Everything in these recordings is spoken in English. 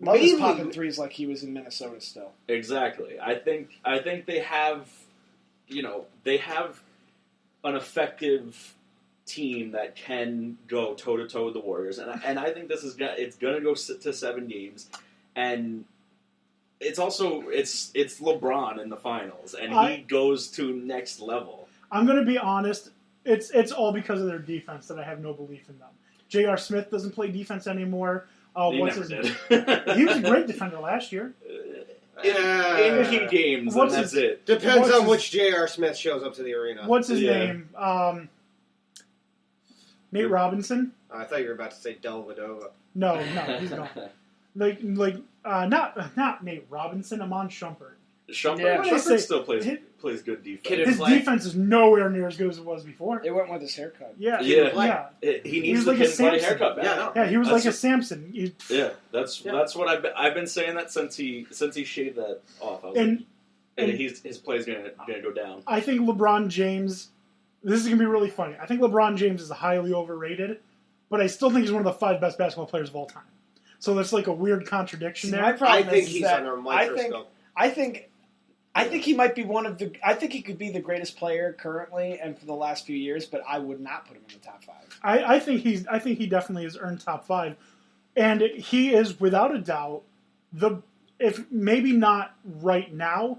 Love is popping threes like he was in Minnesota still. Exactly. I think they have, they have an effective team that can go toe to toe with the Warriors, and I think it's gonna go to 7 games, and it's LeBron in the finals, and he goes to next level. I'm gonna be honest. It's all because of their defense that I have no belief in them. J.R. Smith doesn't play defense anymore. He never did. He was a great defender last year. In key games, and that's it. Depends on which J.R. Smith shows up to the arena. What's his name? Nate Robinson? I thought you were about to say Dellavedova. No, he's gone. Not Nate Robinson. Amon Shumpert. Shumpert still plays good defense. His defense is nowhere near as good as it was before. It went with his haircut. Yeah. He needs the Kid Clay haircut back. Yeah, he was like a Samson. That's what I've been saying that since he shaved that off. His play's gonna go down. I think LeBron James. This is gonna be really funny. I think LeBron James is highly overrated, but I still think he's one of the 5 best basketball players of all time. So there's like a weird contradiction there. I think he's under a microscope. I think he might be one of the. I think he could be the greatest player currently and for the last few years, but I would not put him in the top 5. I think he definitely has earned top 5, and he is without a doubt if maybe not right now,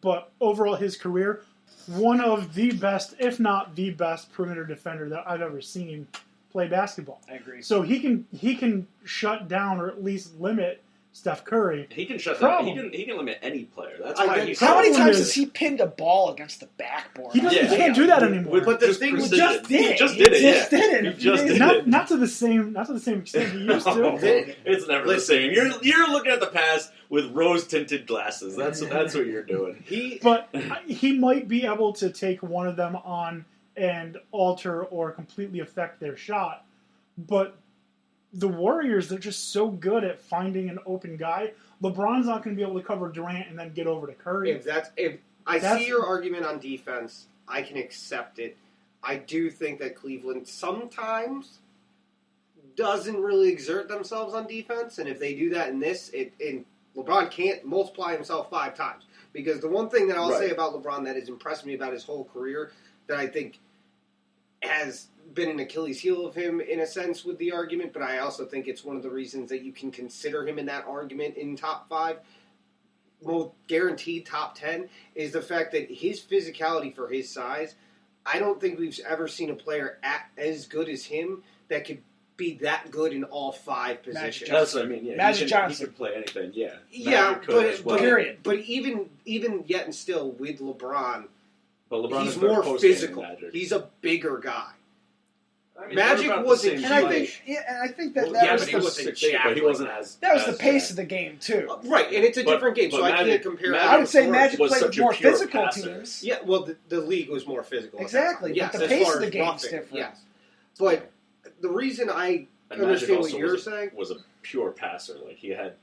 but overall his career, one of the best, if not the best, perimeter defender that I've ever seen play basketball. I agree. So he can shut down or at least limit Steph Curry. He can shut down. He can limit any player. That's why he's. How many times has he pinned a ball against the backboard? He can't do that anymore. But the thing he just did it. He just did it. Not to the same extent he used to. It's never the same. You're looking at the past with rose-tinted glasses. That's what you're doing. But he might be able to take one of them on and alter or completely affect their shot. But the Warriors, they're just so good at finding an open guy. LeBron's not going to be able to cover Durant and then get over to Curry. If I see your argument on defense, I can accept it. I do think that Cleveland sometimes doesn't really exert themselves on defense, and if they do that in this, LeBron can't multiply himself 5 times. Because the one thing that I'll say about LeBron that has impressed me about his whole career that I think has been an Achilles heel of him in a sense with the argument, but I also think it's one of the reasons that you can consider him in that argument in top 5, well, guaranteed top 10, is the fact that his physicality for his size, I don't think we've ever seen a player as good as him that could be that good in all 5 positions. That's what I mean. Yeah, Magic Johnson. He could play anything. Yeah. Yeah, But even yet and still with LeBron, LeBron he's more physical. He's a bigger guy. I mean, Magic wasn't, and I think that was the pace of the game too. Right, and it's a different game, so I can't compare. I would say Magic played with more physical teams. Yeah, well, the league was more physical. Exactly, but the pace of the game is different. Yes, but the reason I understand what you're saying was a pure passer. Like he had,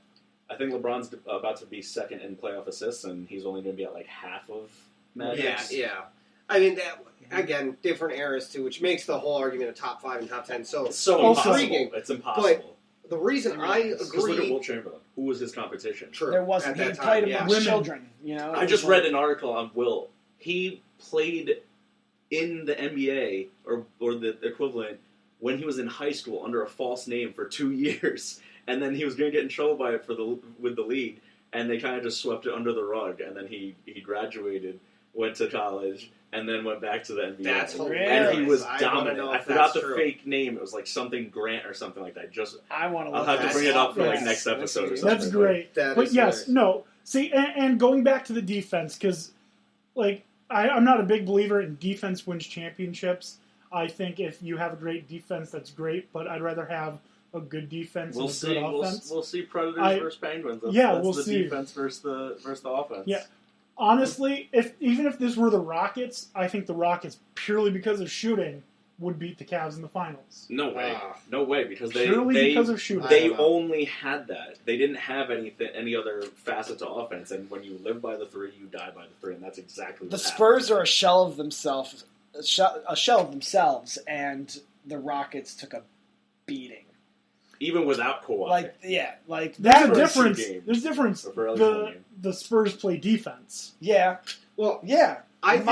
I think LeBron's about to be second in playoff assists, and he's only going to be at like half of Magic's. Yeah. I mean, again, different eras too, which makes the whole argument of top 5 and top 10 so intriguing. It's impossible. But the reason I agree... Just look at Will Chamberlain. Who was his competition? True. There wasn't. He played amongst children. I just read an article on Will. He played in the NBA, or the equivalent, when he was in high school under a false name for 2 years. And then he was going to get in trouble by it with the league. And they kind of just swept it under the rug. And then he graduated, went to college, and then went back to the NBA. That's hilarious. And he was dominant. I forgot the fake name. It was like something Grant or something like that. I'll have to bring it up for next episode or something. That's great. But yes, no. See, and going back to the defense, because I'm not a big believer in defense wins championships. I think if you have a great defense, that's great, but I'd rather have a good defense and a good offense. We'll see Predators versus Penguins. We'll see. Defense versus the offense. Yeah. Honestly, even if this were the Rockets, I think the Rockets, purely because of shooting, would beat the Cavs in the finals. No way. No way, because because of shooting. They only had that. They didn't have any other facet to offense, and when you live by the 3, you die by the 3, and that's exactly what happened. The Spurs are a shell of themselves, and the Rockets took a beating. even without Kawhi. Like There's that a was- difference. game. There's a difference. Or for at least one game. The Spurs play defense. Yeah, Well, yeah. I think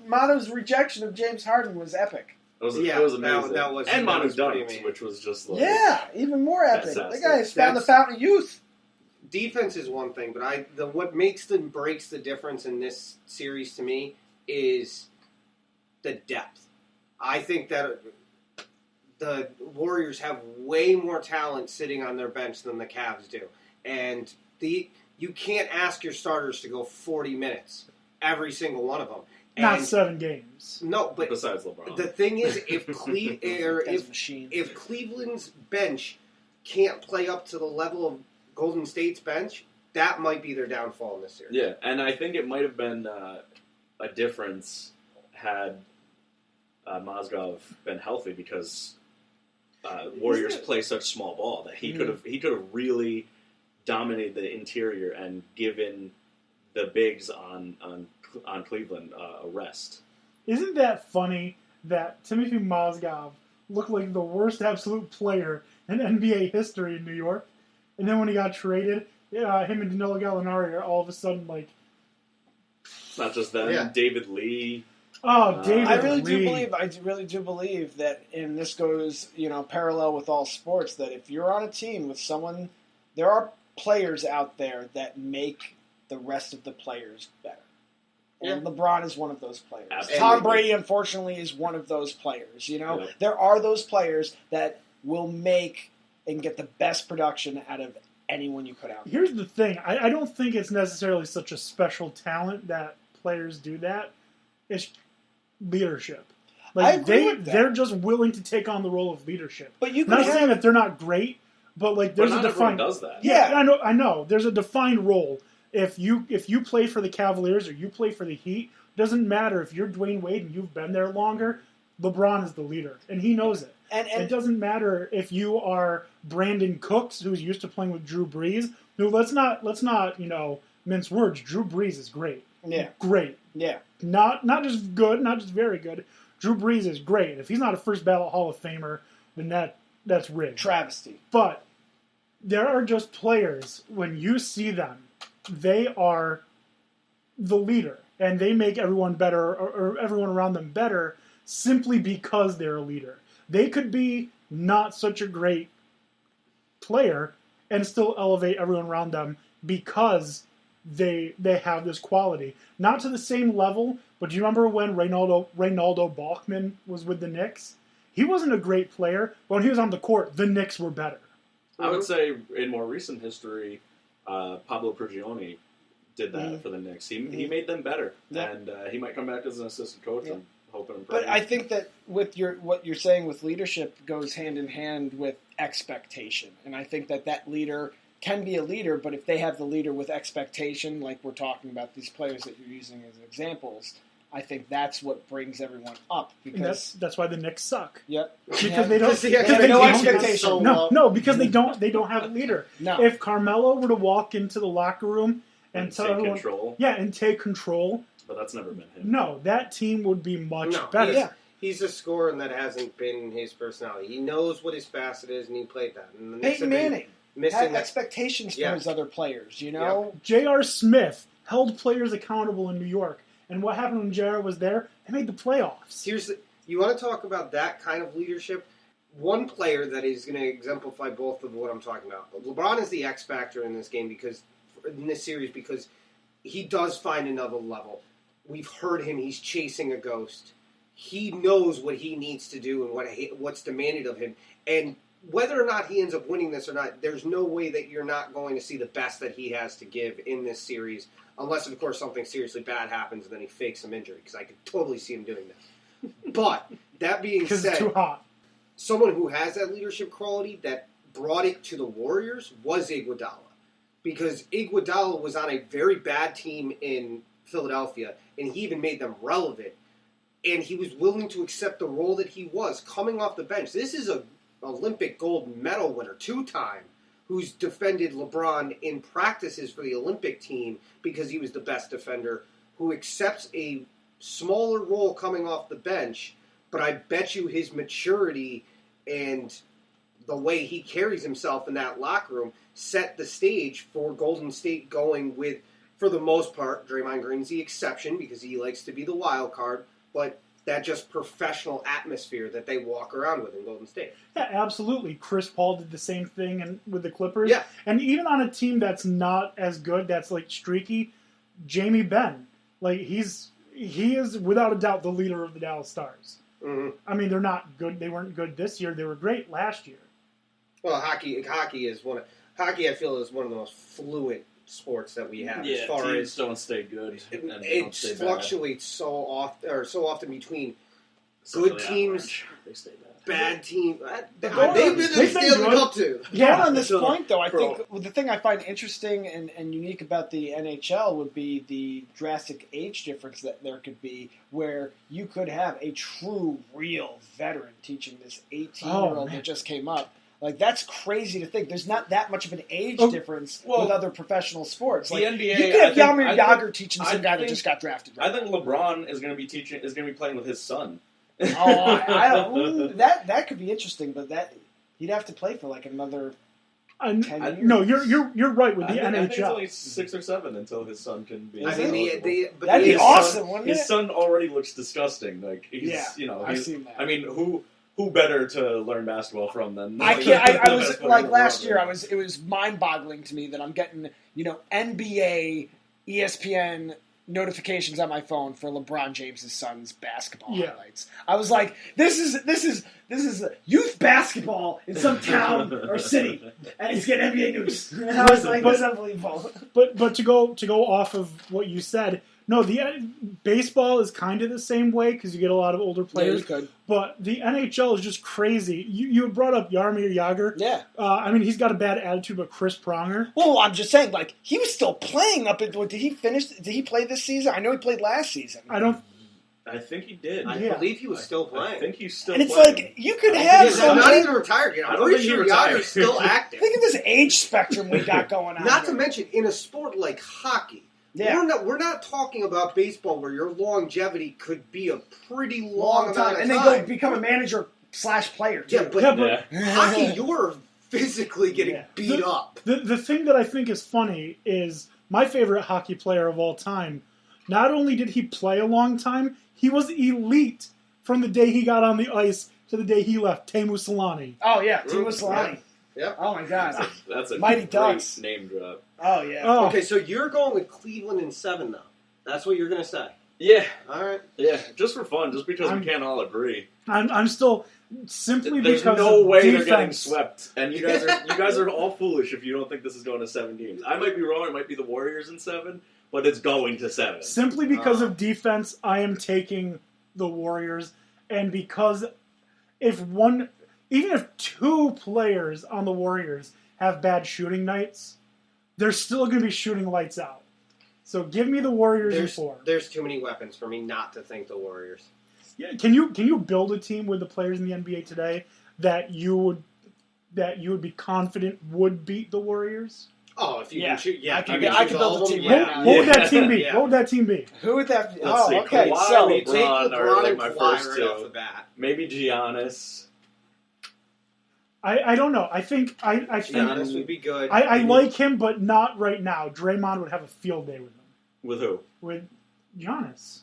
Manu's rejection of James Harden was epic. It was Yeah, amazing. that was- and that Manu was pretty dunked, amazing. which was just like... Yeah, even more epic. Fantastic. The guy has found the fountain of youth. defense is one thing, but what makes and breaks the difference in this series to me is the depth. I think that the Warriors have way more talent sitting on their bench than the Cavs do, and you can't ask your starters to go 40 minutes every single one of them. Not And 7 games. No, but besides LeBron. the thing is, if Guy's a machine. if Cleveland's bench can't play up to the level of Golden State's bench, that might be their downfall in this series. Yeah, and I think it might have been a difference had Mozgov been healthy because Warriors play such small ball that he could have really dominated the interior and given the bigs on Cleveland a rest. Isn't that funny that Timothy Mozgov looked like the worst absolute player in NBA history in New York, and then when he got traded, him and Danilo Gallinari are all of a sudden like... It's not just them. Yeah. David Lee. Oh, David I really Lee. do believe that, and this goes, parallel with all sports, that if you're on a team with someone, there are players out there that make the rest of the players better. And LeBron is one of those players. Absolutely. Tom Brady, unfortunately, is one of those players. Yep. There are those players that will make and get the best production out of anyone you put out there. Here's the thing. I don't think it's necessarily such a special talent that players do that. It's leadership. I agree with that. They're just willing to take on the role of leadership. But you can Not have, saying that they're not great, but like there's But a not everyone defined. does that. Yeah. I know. There's a defined role. If you play for the Cavaliers or you play for the Heat, doesn't matter if you're Dwayne Wade and you've been there longer. LeBron is the leader, and he knows it. and It doesn't matter if you are Brandon Cooks, who's used to playing with Drew Brees. Who let's not mince words. Drew Brees is great. yeah, Great. yeah. Not just good, not just very good. Drew Brees is great. If he's not a first ballot Hall of Famer, then that's rigged. Travesty. But there are just players, when you see them, they are the leader. And they make everyone better, or everyone around them better, simply because they're a leader. They could be not such a great player and still elevate everyone around them because they have this quality. Not to the same level, but do you remember when Reynaldo Balkman was with the Knicks? He wasn't a great player, but when he was on the court, the Knicks were better. I would say in more recent history, Pablo Prigioni did that for the Knicks. He made them better, and he might come back as an assistant coach. I'm hoping. And But I think that with what you're saying with leadership goes hand in hand with expectation, and I think that leader can be a leader, but if they have the leader with expectation, like we're talking about these players that you're using as examples, I think that's what brings everyone up. And Because that's why the Knicks suck. yep, Because they don't. The they have no expectation is expectation. so No, low. no, because they don't have a leader. No. If Carmelo were to walk into the locker room and tell take everyone, control. and take control, But that's never been him. no, that team would be much No, better. Yeah. He's a scorer, and that hasn't been his personality. He knows what his facet is, and he played that. And the Knicks Peyton have been Manning missing had that. expectations for Yeah. his other players. J.R. Smith held players accountable in New York, and what happened when J.R. was there? They made the playoffs. You want to talk about that kind of leadership? One player that is going to exemplify both of what I'm talking about. LeBron is the X factor in this game because he does find another level. We've heard him; he's chasing a ghost. He knows what he needs to do and what's demanded of him. And whether or not he ends up winning this or not, there's no way that you're not going to see the best that he has to give in this series, unless, of course, something seriously bad happens and then he fakes some injury, because I could totally see him doing that. But, that being Because it's said, too hot. someone who has that leadership quality that brought it to the Warriors was Iguodala. Because Iguodala was on a very bad team in Philadelphia, and he even made them relevant. And he was willing to accept the role that he was, coming off the bench. This is an Olympic gold medal winner, 2-time, who's defended LeBron in practices for the Olympic team because he was the best defender, who accepts a smaller role coming off the bench, but I bet you his maturity and the way he carries himself in that locker room set the stage for Golden State going with, for the most part, Draymond Green's the exception because he likes to be the wild card, but that just professional atmosphere that they walk around with in Golden State. Yeah, absolutely. Chris Paul did the same thing with the Clippers. Yeah. And even on a team that's not as good, that's like streaky, Jamie Benn, like he is without a doubt the leader of the Dallas Stars. Mm-hmm. I mean, they're not good. They weren't good this year. They were great last year. Well, hockey I feel is one of the most fluid sports that we have as far teams as don't stay good. it fluctuates so often between good teams, they stay bad. bad teams. They've been in the They've been Stanley good. Cup too. Yeah. On this point, though, I Bro. think the thing I find interesting and unique about the NHL would be the drastic age difference that there could be, where you could have a true, real veteran teaching this 18-year-old that just came up. Like, that's crazy to think. There's not that much of an age difference with other professional sports. The Like, NBA, you could have Jaromir I Jagr teaching some guy that just got drafted. I think LeBron is going to be playing with his son. I don't, that could be interesting, but he'd have to play for like another 10 years. No, you're right with the I NHL. think it's only 6 or 7 until his son can be. I mean, eligible. That'd be awesome, wouldn't it? His son already looks disgusting. Like he's, I've seen that. I mean, who better to learn basketball from than? I can't. I the was best player like in the last world. year. It was mind-boggling to me that I'm getting NBA, ESPN notifications on my phone for LeBron James' son's basketball highlights. I was like, this is youth basketball in some town or city, and he's getting NBA news. And I was like, this is unbelievable. But to go off of what you said, no, the baseball is kind of the same way because you get a lot of older players. you could. But the NHL is just crazy. You brought up Jaromir Jagr. Yeah. I mean, he's got a bad attitude, but Chris Pronger. Well, I'm just saying, like, he was still playing up at. Did he finish? Did he play this season? I know he played last season. I think he did. I believe he was still playing. I think he's still. And it's playing. like you could have He's some. not even retired yet. I I'm don't pretty think sure he retired. Jagger's still active. Think of this age spectrum we got going on. Not to here. mention, in a sport like hockey, Yeah. we're not talking about baseball where your longevity could be a pretty long amount of and time. then go become a manager / player. Too. Yeah, but hockey, you're physically getting beat up. The thing that I think is funny is my favorite hockey player of all time. Not only did he play a long time, he was elite from the day he got on the ice to the day he left. Teemu Selanne. Oh yeah, Timo Solani. Yeah. Oh my God. That's a Mighty great Ducks. name drop. Oh yeah. Oh, Okay, so you're going with Cleveland in 7, though. That's what you're going to say. Yeah, All right. yeah, just for fun, just because we can't all agree. I'm still simply There's because no of way defense. they're getting swept, and you guys are all foolish if you don't think this is going to 7 games. I might be wrong; it might be the Warriors in 7, but it's going to 7. Simply because of defense, I am taking the Warriors, and because even if 2 players on the Warriors have bad shooting nights, they're still going to be shooting lights out. So give me the Warriors in 4. There's too many weapons for me not to think the Warriors. Yeah, can you build a team with the players in the NBA today that you would be confident would beat the Warriors? Oh, if you Yeah. can shoot, yeah. I if could you can build all a of them, team yeah. right What would that team be? Yeah. What would that team be? Who would that? Let's see, okay. Kawhi, So You take LeBron are LeBron like and my Kawhi first right 2. off the bat. Maybe Giannis. I don't know. I think Giannis would be good. I like him, but not right now. Draymond would have a field day with him. With who? With Giannis.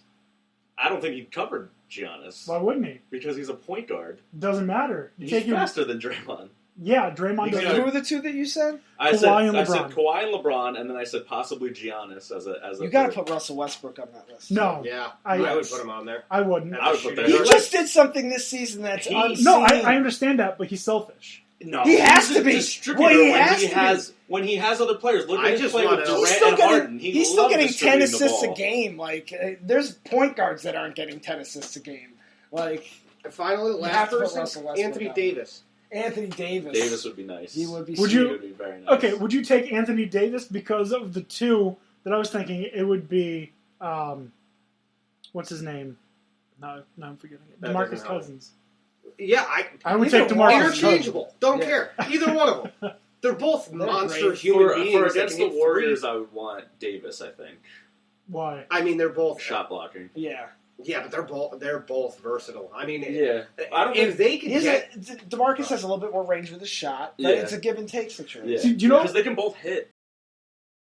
I don't think he covered Giannis Why wouldn't he? because he's a point guard. Doesn't matter. He's Take him- faster than Draymond. Yeah, Draymond Who does. were the 2 that you said? I Kawhi said and LeBron. Kawhi and LeBron, and then I said possibly Giannis as a. You got to third. put Russell Westbrook on that list. No, Yeah, I- I would put him on there. I wouldn't. I would put that. He just did something this season that's unseen. No, I understand that, but he's selfish. No, He has he's to a be. distributor Well, he when has he to has when he has other players. Look I at his just play with wanna- Durant He's still and getting. Harden. He's still loved getting 10 distributing the assists a ball. game. Like there's point guards that aren't getting 10 assists a game. Like And finally, the You have last to put person, Russell Westbrook Anthony on. Davis. Anthony Davis. Davis would be nice. He would be. Would sweet. you- He would be very nice. Okay, would you take Anthony Davis? Because of the 2 that I was thinking, it would be what's his name? No, I'm forgetting it. That DeMarcus doesn't help. Cousins. Yeah, I would Either take one. DeMarcus. interchangeable. Don't Yeah. care. Either one of them. They're both They're monster great. human For beings. that against can the hit Warriors, threes. I would want Davis. I think Why? I mean, they're both shot blocking. Yeah. Yeah, but they're both versatile. I mean, Yeah. I don't if they could get DeMarcus has a little bit more range with his shot, but Yeah. it's a give and take situation. Yeah. Do you know? Because they can both hit.